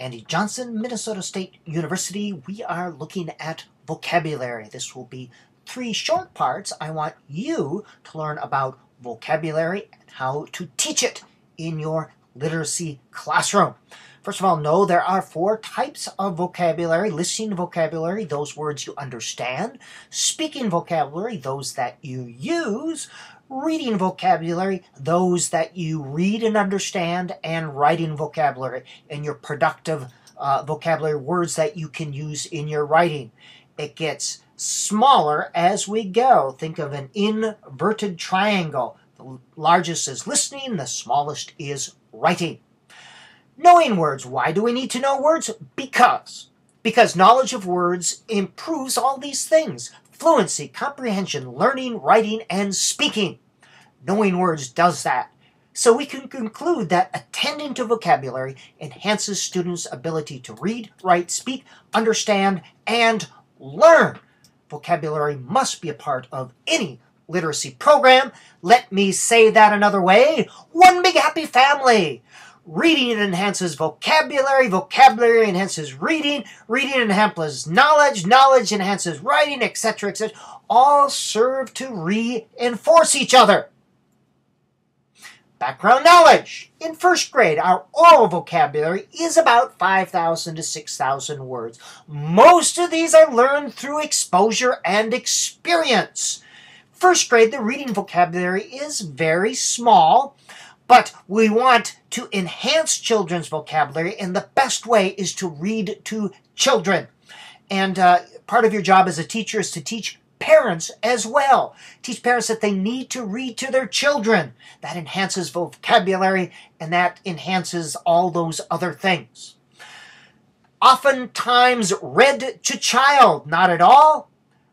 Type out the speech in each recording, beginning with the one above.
Andy Johnson, Minnesota State University. We are looking at vocabulary. This will be 3 short parts. I want you to learn about vocabulary and how to teach it in your literacy classroom. First of all, know there are 4 types of vocabulary. Listening vocabulary, those words you understand. Speaking vocabulary, those that you use. Reading vocabulary, those that you read and understand. And writing vocabulary, and your productive vocabulary, words that you can use in your writing. It gets smaller as we go. Think of an inverted triangle. The largest is listening, the smallest is writing. Knowing words. Why do we need to know words? Because knowledge of words improves all these things. Fluency, comprehension, learning, writing, and speaking. Knowing words does that. So we can conclude that attending to vocabulary enhances students' ability to read, write, speak, understand, and learn. Vocabulary must be a part of any literacy program. Let me say that another way. One big happy family. Reading enhances vocabulary, vocabulary enhances reading, reading enhances knowledge, knowledge enhances writing, etc., etc. All serve to reinforce each other. Background knowledge. In 1st grade, our oral vocabulary is about 5,000 to 6,000 words. Most of these are learned through exposure and experience. 1st grade, the reading vocabulary is very small, but we want to enhance children's vocabulary, and the best way is to read to children. And part of your job as a teacher is to teach parents as well. Teach parents that they need to read to their children. That enhances vocabulary, and that enhances all those other things. Oftentimes read to child, not at all.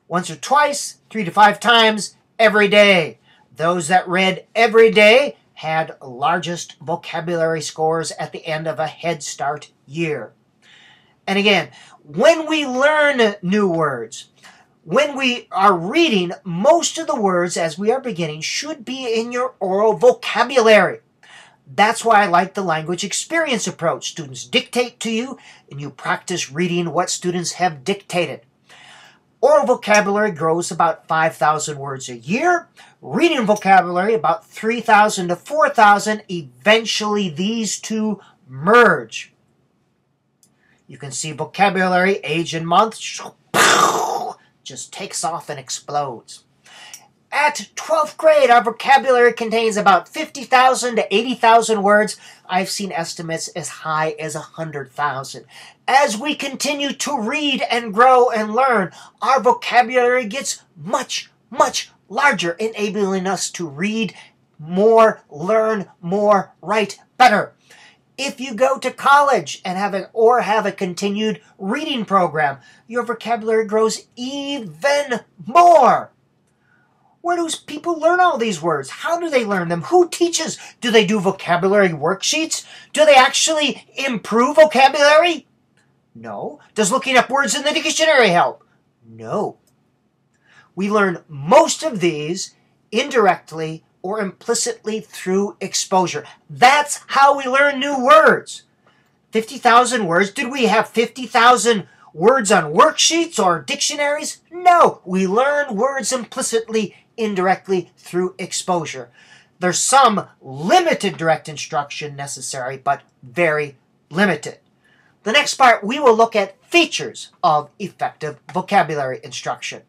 Once or twice, 3 to 5 times every day. Those that read every day had largest vocabulary scores at the end of a Head Start year. And again, when we learn new words, when we are reading, most of the words as we are beginning should be in your oral vocabulary. That's why I like the language experience approach. Students dictate to you, and you practice reading what students have dictated. Oral vocabulary grows about 5,000 words a year. Reading vocabulary about 3,000 to 4,000. Eventually, these two merge. You can see vocabulary, age and month, just takes off and explodes. At 12th grade, our vocabulary contains about 50,000 to 80,000 words. I've seen estimates as high as 100,000. As we continue to read and grow and learn, our vocabulary gets much, much larger, enabling us to read more, learn more, write better. If you go to college and have a continued reading program, your vocabulary grows even more. Where do people learn all these words? How do they learn them? Who teaches? Do they do vocabulary worksheets? Do they actually improve vocabulary? No. Does looking up words in the dictionary help? No. We learn most of these indirectly or implicitly through exposure. That's how we learn new words. 50,000 words. Did we have 50,000 words on worksheets or dictionaries? No. We learn words implicitly, indirectly through exposure. There's some limited direct instruction necessary, but very limited. The next part, we will look at features of effective vocabulary instruction.